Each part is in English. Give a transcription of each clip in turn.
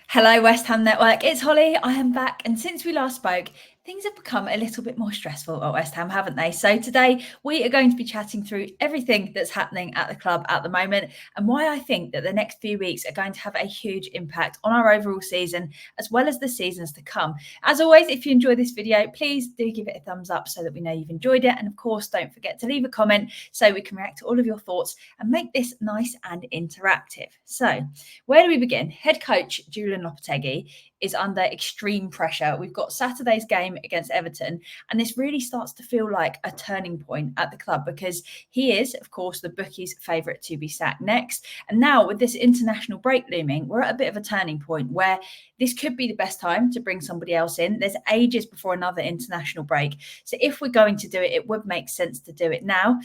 Hello, West Ham Network. It's Holly. I am back. And since we last spoke, things have become a little bit more stressful at West Ham, haven't they? So today we are going to be chatting through everything that's happening at the club at the moment and why I think that the next few weeks are going to have a huge impact on our overall season, as well as the seasons to come. As always, if you enjoy this video, please do give it a thumbs up so that we know you've enjoyed it. And of course, don't forget to leave a comment so we can react to all of your thoughts and make this nice and interactive. So where do we begin? Head coach Julian Lopetegui is under extreme pressure. We've got Saturday's game against Everton, and this really starts to feel like a turning point at the club because he is, of course, the bookies' favourite to be sacked next. And now, with this international break looming, we're at a bit of a turning point where this could be the best time to bring somebody else in. There's ages before another international break. So if we're going to do it, it would make sense to do it now.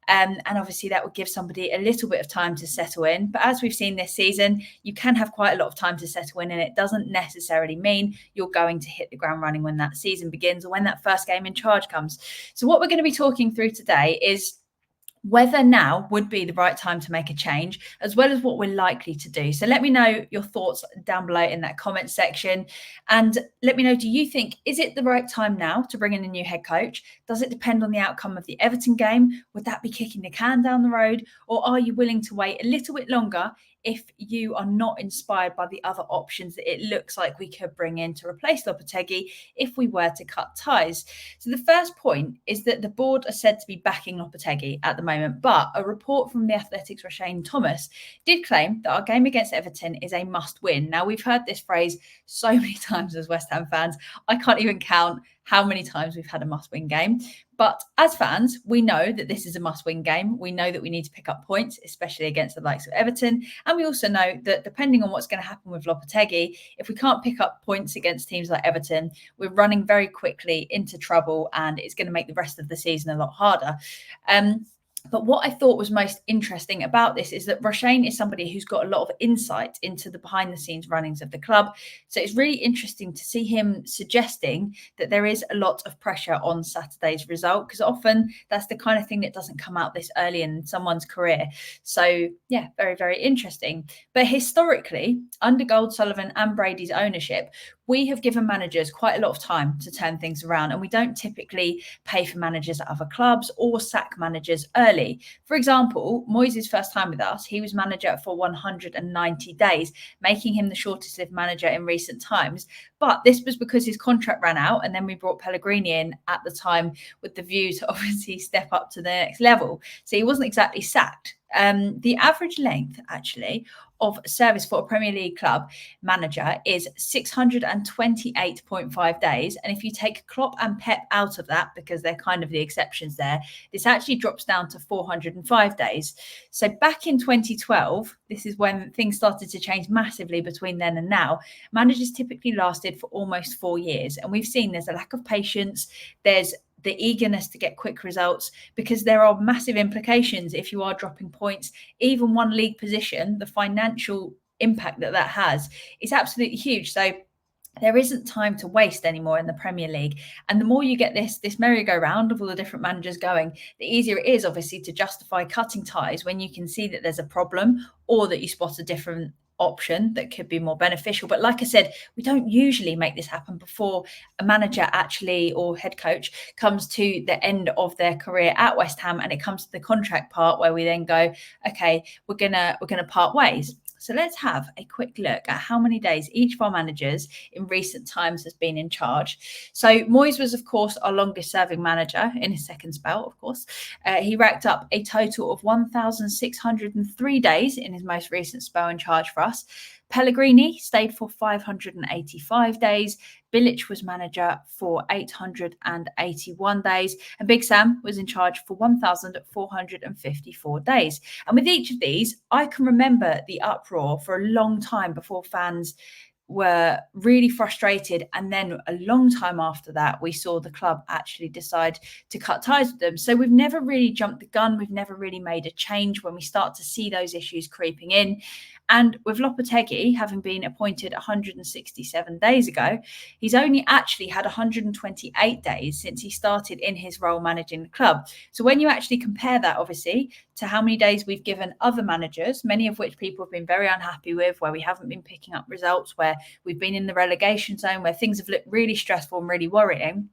And obviously that would give somebody a little bit of time to settle in. But as we've seen this season, you can have quite a lot of time to settle in, and it doesn't necessarily mean you're going to hit the ground running when that season begins or when that first game in charge comes. So what we're going to be talking through today is whether now would be the right time to make a change, as well as what we're likely to do. So let me know your thoughts down below in that comment section. And let me know, do you think, is it the right time now to bring in a new head coach? Does it depend on the outcome of the Everton game? Would that be kicking the can down the road? Or are you willing to wait a little bit longer if you are not inspired by the other options that it looks like we could bring in to replace Lopetegui if we were to cut ties? So the first point is that the board are said to be backing Lopetegui at the moment, but a report from the Athletic's Roshane Thomas did claim that our game against Everton is a must win. Now, we've heard this phrase so many times as West Ham fans. I can't even count how many times we've had a must-win game. But as fans, we know that this is a must-win game. We know that we need to pick up points, especially against the likes of Everton. And we also know that depending on what's going to happen with Lopetegui, if we can't pick up points against teams like Everton, we're running very quickly into trouble and it's going to make the rest of the season a lot harder. But what I thought was most interesting about this is that Roshane is somebody who's got a lot of insight into the behind the scenes runnings of the club. So it's really interesting to see him suggesting that there is a lot of pressure on Saturday's result, because often that's the kind of thing that doesn't come out this early in someone's career. So yeah, very, very interesting. But historically, under Gold Sullivan and Brady's ownership, we have given managers quite a lot of time to turn things around, and we don't typically pay for managers at other clubs or sack managers early. For example, Moyes' first time with us, he was manager for 190 days, making him the shortest lived manager in recent times. But this was because his contract ran out, and then we brought Pellegrini in at the time with the view to obviously step up to the next level. So he wasn't exactly sacked. The average length, actually, of service for a Premier League club manager is 628.5 days. And if you take Klopp and Pep out of that, because they're kind of the exceptions there, this actually drops down to 405 days. So back in 2012, this is when things started to change massively between then and now. Managers typically lasted for almost 4 years. And we've seen there's a lack of patience. There's the eagerness to get quick results, because there are massive implications if you are dropping points. Even one league position, the financial impact that that has is absolutely huge. So there isn't time to waste anymore in the Premier League. And the more you get this merry-go-round of all the different managers going, the easier it is, obviously, to justify cutting ties when you can see that there's a problem or that you spot a different option that could be more beneficial. But like I said, we don't usually make this happen before a manager actually, or head coach, comes to the end of their career at West Ham, and it comes to the contract part where we then go, okay, we're gonna part ways. So let's have a quick look at how many days each of our managers in recent times has been in charge. So Moyes was, of course, our longest serving manager in his second spell, of course. He racked up a total of 1,603 days in his most recent spell in charge for us. Pellegrini stayed for 585 days. Bilic was manager for 881 days. And Big Sam was in charge for 1,454 days. And with each of these, I can remember the uproar for a long time before fans were really frustrated. And then a long time after that, we saw the club actually decide to cut ties with them. So we've never really jumped the gun. We've never really made a change when we start to see those issues creeping in. And with Lopetegui having been appointed 167 days ago, he's only actually had 128 days since he started in his role managing the club. So when you actually compare that, obviously, to how many days we've given other managers, many of which people have been very unhappy with, where we haven't been picking up results, where we've been in the relegation zone, where things have looked really stressful and really worrying,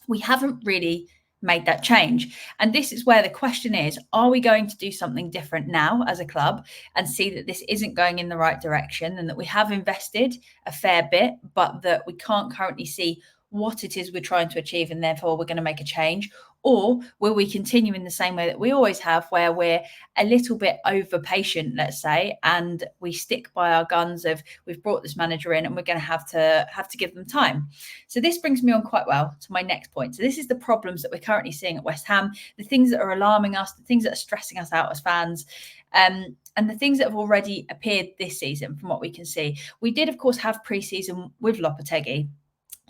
we haven't really made that change. And this is where the question is, are we going to do something different now as a club and see that this isn't going in the right direction and that we have invested a fair bit, but that we can't currently see what it is we're trying to achieve and therefore we're going to make a change? Or will we continue in the same way that we always have, where we're a little bit over patient, let's say, and we stick by our guns of we've brought this manager in and we're going to have to give them time? So this brings me on quite well to my next point. So this is the problems that we're currently seeing at West Ham, the things that are alarming us, the things that are stressing us out as fans. And the things that have already appeared this season from what we can see. We did, of course, have pre-season with Lopetegui.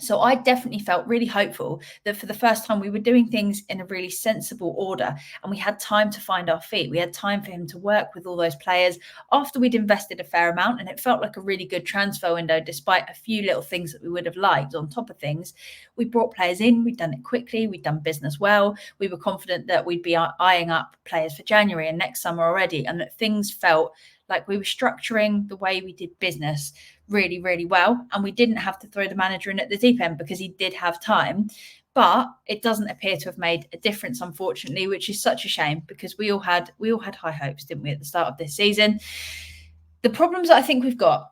So I definitely felt really hopeful that for the first time we were doing things in a really sensible order and we had time to find our feet. We had time for him to work with all those players after we'd invested a fair amount, and it felt like a really good transfer window despite a few little things that we would have liked on top of things. We brought players in, we'd done it quickly, we'd done business well. We were confident that we'd be eyeing up players for January and next summer already, and that things felt like we were structuring the way we did business really, really well. And we didn't have to throw the manager in at the deep end because he did have time. But it doesn't appear to have made a difference, unfortunately, which is such a shame because we all had high hopes, didn't we, at the start of this season? The problems that I think we've got,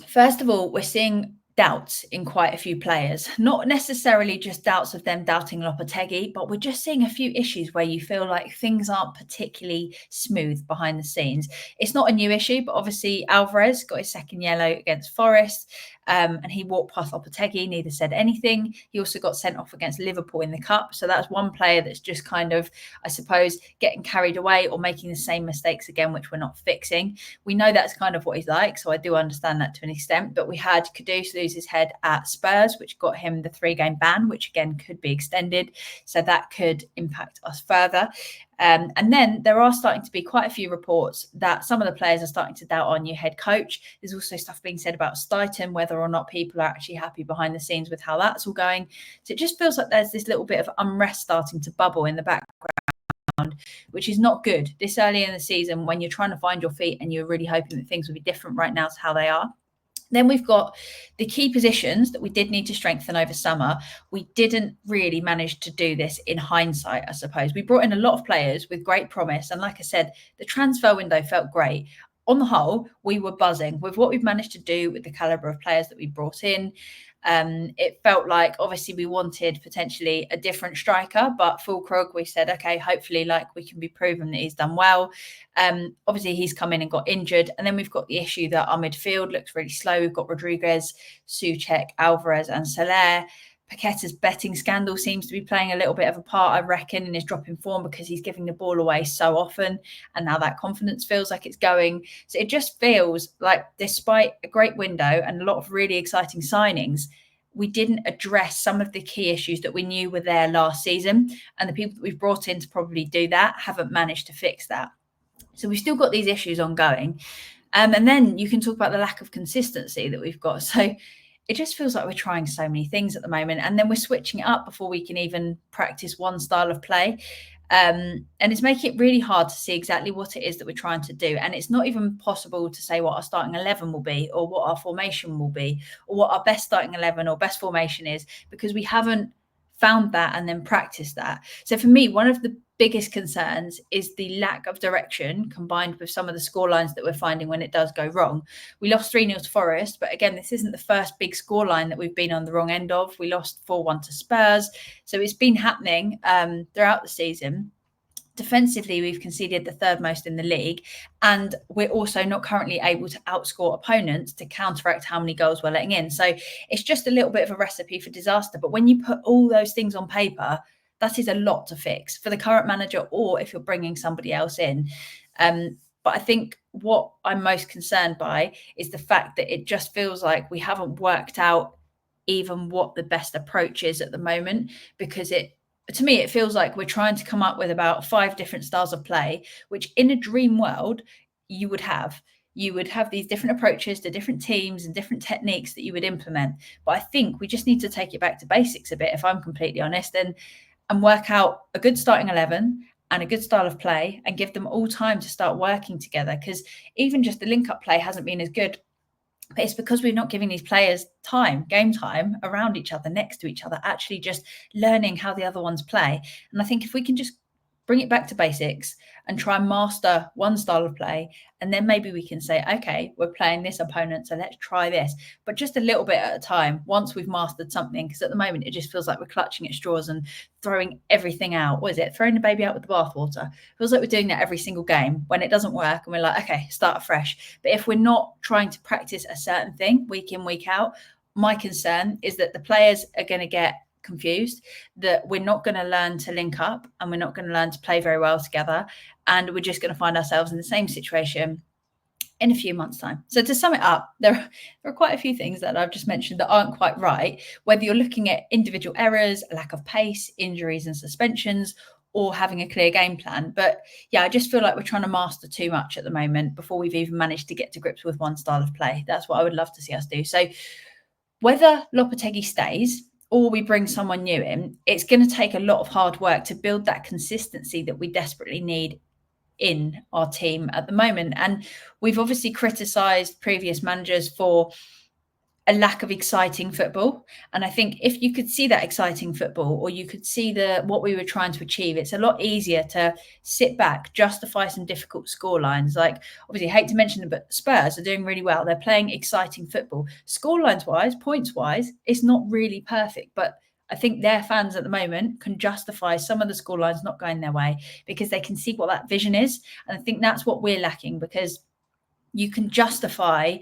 first of all, we're seeing doubts in quite a few players, not necessarily just doubts of them doubting Lopetegui, but we're just seeing a few issues where you feel like things aren't particularly smooth behind the scenes. It's not a new issue, but obviously Alvarez got his second yellow against Forest. And he walked past Lopetegui, neither said anything. He also got sent off against Liverpool in the Cup. So that's one player that's just kind of, I suppose, getting carried away or making the same mistakes again, which we're not fixing. We know that's kind of what he's like, so I do understand that to an extent. But we had Kudus lose his head at Spurs, which got him the 3-game ban, which again could be extended. So that could impact us further. And then there are starting to be quite a few reports that some of the players are starting to doubt our new head coach. There's also stuff being said about Stuyton, whether or not people are actually happy behind the scenes with how that's all going. So it just feels like there's this little bit of unrest starting to bubble in the background, which is not good this early in the season when you're trying to find your feet and you're really hoping that things will be different right now to how they are. Then we've got the key positions that we did need to strengthen over summer. We didn't really manage to do this in hindsight, I suppose. We brought in a lot of players with great promise. And like I said, the transfer window felt great. On the whole, we were buzzing with what we've managed to do with the calibre of players that we brought in. It felt like obviously we wanted potentially a different striker, but Fulkrug, we said, okay, hopefully like we can be proven that he's done well. Obviously he's come in and got injured. And then we've got the issue that our midfield looks really slow. We've got Rodriguez, Souček, Alvarez and Soler. Paqueta's betting scandal seems to be playing a little bit of a part, I reckon, in his drop in form because he's giving the ball away so often. And now that confidence feels like it's going. So it just feels like despite a great window and a lot of really exciting signings, we didn't address some of the key issues that we knew were there last season. And the people that we've brought in to probably do that haven't managed to fix that. So we've still got these issues ongoing. And then you can talk about the lack of consistency that we've got. So it just feels like we're trying so many things at the moment. And then we're switching it up before we can even practice one style of play. And it's making it really hard to see exactly what it is that we're trying to do. And it's not even possible to say what our starting 11 will be or what our formation will be or what our best starting 11 or best formation is because we haven't found that and then practiced that. So for me, one of the biggest concerns is the lack of direction combined with some of the scorelines that we're finding when it does go wrong. We lost 3-0 to Forest, but again, this isn't the first big scoreline that we've been on the wrong end of. We lost 4-1 to Spurs. So it's been happening throughout the season. Defensively, we've conceded the third most in the league, and we're also not currently able to outscore opponents to counteract how many goals we're letting in. So it's just a little bit of a recipe for disaster. But when you put all those things on paper, that is a lot to fix for the current manager or if you're bringing somebody else in. But I think what I'm most concerned by is the fact that it just feels like we haven't worked out even what the best approach is at the moment, because to me, it feels like we're trying to come up with about 5 different styles of play, which in a dream world you would have. you would have these different approaches to different teams and different techniques that you would implement. But I think we just need to take it back to basics a bit, if I'm completely honest, and work out a good starting 11 and a good style of play and give them all time to start working together. Because even just the link up play hasn't been as good, but it's because we're not giving these players game time around each other, next to each other, actually just learning how the other ones play. And I think if we can just bring it back to basics and try and master one style of play, and then maybe we can say, okay, we're playing this opponent, so let's try this, but just a little bit at a time once we've mastered something. Because at the moment, it just feels like we're clutching at straws and throwing everything out. What is it? Throwing the baby out with the bathwater. Feels like we're doing that every single game when it doesn't work, and we're like, okay, start afresh. But if we're not trying to practice a certain thing week in, week out, my concern is that the players are going to get confused, that we're not going to learn to link up, and we're not going to learn to play very well together, and we're just going to find ourselves in the same situation in a few months' time. So to sum it up, there are quite a few things that I've just mentioned that aren't quite right, whether you're looking at individual errors, lack of pace, injuries and suspensions, or having a clear game plan. But yeah, I just feel like we're trying to master too much at the moment before we've even managed to get to grips with one style of play. That's what I would love to see us do. So whether Lopetegui stays or we bring someone new in, it's going to take a lot of hard work to build that consistency that we desperately need in our team at the moment. And we've obviously criticised previous managers for a lack of exciting football. And I think if you could see that exciting football, or you could see what we were trying to achieve, it's a lot easier to sit back, justify some difficult score lines. Like, obviously, I hate to mention it, but Spurs are doing really well. They're playing exciting football. Score lines wise, points wise, it's not really perfect, but I think their fans at the moment can justify some of the score lines not going their way because they can see what that vision is. And I think that's what we're lacking, because you can justify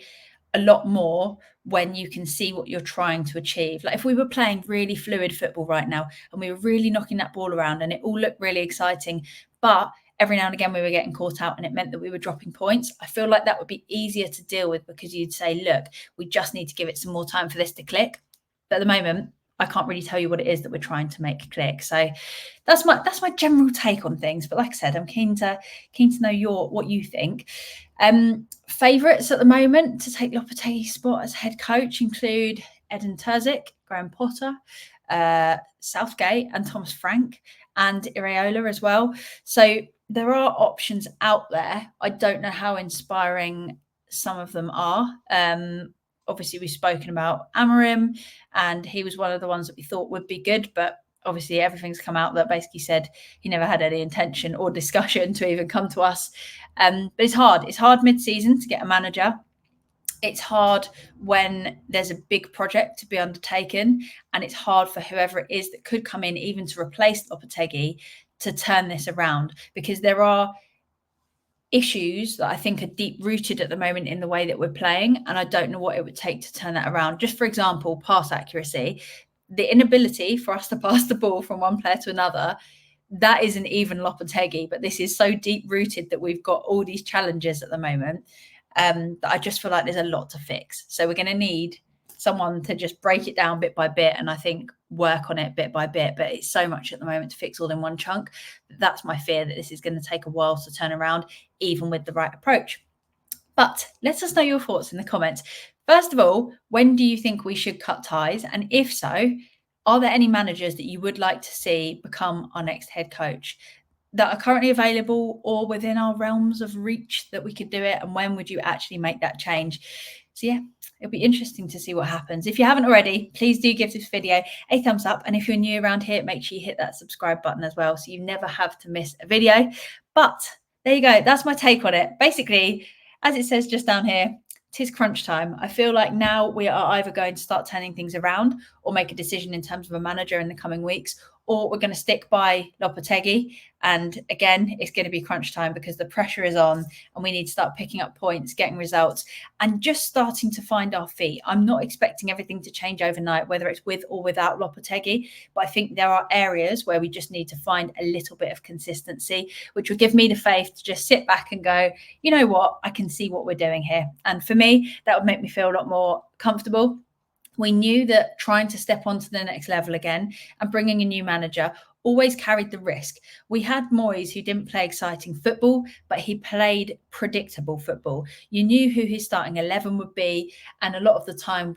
a lot more when you can see what you're trying to achieve. Like if we were playing really fluid football right now and we were really knocking that ball around and it all looked really exciting, but every now and again we were getting caught out and it meant that we were dropping points, I feel like that would be easier to deal with, because you'd say, look, we just need to give it some more time for this to click. But at the moment, I can't really tell you what it is that we're trying to make click. So that's my general take on things. But like I said, I'm keen to know what you think. Favourites at the moment to take Lopetegui's spot as head coach include Edin Terzic, Graham Potter, Southgate and Thomas Frank, and Iraola as well. So there are options out there. I don't know how inspiring some of them are. Obviously, we've spoken about Amorim, and he was one of the ones that we thought would be good, but obviously everything's come out that basically said he never had any intention or discussion to even come to us. But it's hard. It's hard mid-season to get a manager. It's hard when there's a big project to be undertaken, and it's hard for whoever it is that could come in even to replace Lopetegui to turn this around, because there are issues that I think are deep rooted at the moment in the way that we're playing, and I don't know what it would take to turn that around. Just for example, pass accuracy, the inability for us to pass the ball from one player to another, that isn't even Lopetegui, but this is so deep rooted that we've got all these challenges at the moment, that I just feel like there's a lot to fix. So we're going to need someone to just break it down bit by bit, and I think work on it bit by bit. But it's so much at the moment to fix all in one chunk. That's my fear, that this is going to take a while to turn around, even with the right approach. But let us know your thoughts in the comments. First of all, when do you think we should cut ties? And if so, are there any managers that you would like to see become our next head coach that are currently available or within our realms of reach that we could do it? And when would you actually make that change? So yeah, it'll be interesting to see what happens. If you haven't already, please do give this video a thumbs up. And if you're new around here, make sure you hit that subscribe button as well, so you never have to miss a video. But there you go. That's my take on it. Basically, as it says just down here, 'tis crunch time. I feel like now we are either going to start turning things around or make a decision in terms of a manager in the coming weeks, or we're going to stick by Lopetegui. And again, it's going to be crunch time because the pressure is on and we need to start picking up points, getting results, and just starting to find our feet. I'm not expecting everything to change overnight, whether it's with or without Lopetegui, but I think there are areas where we just need to find a little bit of consistency, which will give me the faith to just sit back and go, you know what, I can see what we're doing here. And for me, that would make me feel a lot more comfortable. We knew that trying to step onto the next level again and bringing a new manager always carried the risk. We had Moyes who didn't play exciting football, but he played predictable football. You knew who his starting 11 would be, and a lot of the time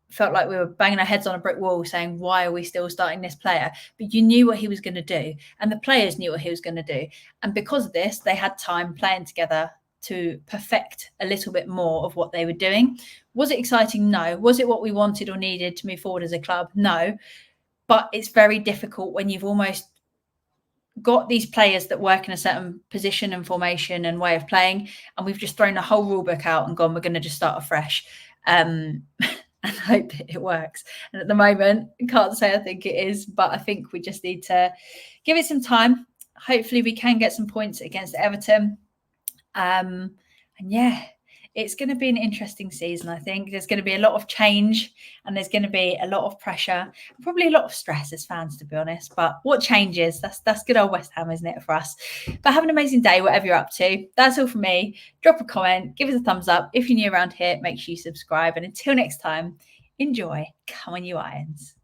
felt like we were banging our heads on a brick wall saying, why are we still starting this player? But you knew what he was going to do, and the players knew what he was going to do. And because of this, they had time playing together to perfect a little bit more of what they were doing. Was it exciting? No. Was it what we wanted or needed to move forward as a club? No. But it's very difficult when you've almost got these players that work in a certain position and formation and way of playing, and we've just thrown the whole rule book out and gone, we're going to just start afresh. And hope it works. And at the moment, I can't say I think it is, but I think we just need to give it some time. Hopefully we can get some points against Everton. And yeah, it's going to be an interesting season. I think there's going to be a lot of change, and there's going to be a lot of pressure, probably a lot of stress as fans, to be honest. But what changes? That's good old West Ham, isn't it, for us? But have an amazing day, whatever you're up to. That's all from me. Drop a comment, give us a thumbs up. If you're new around here, make sure you subscribe. And until next time, enjoy. Come on, you Irons.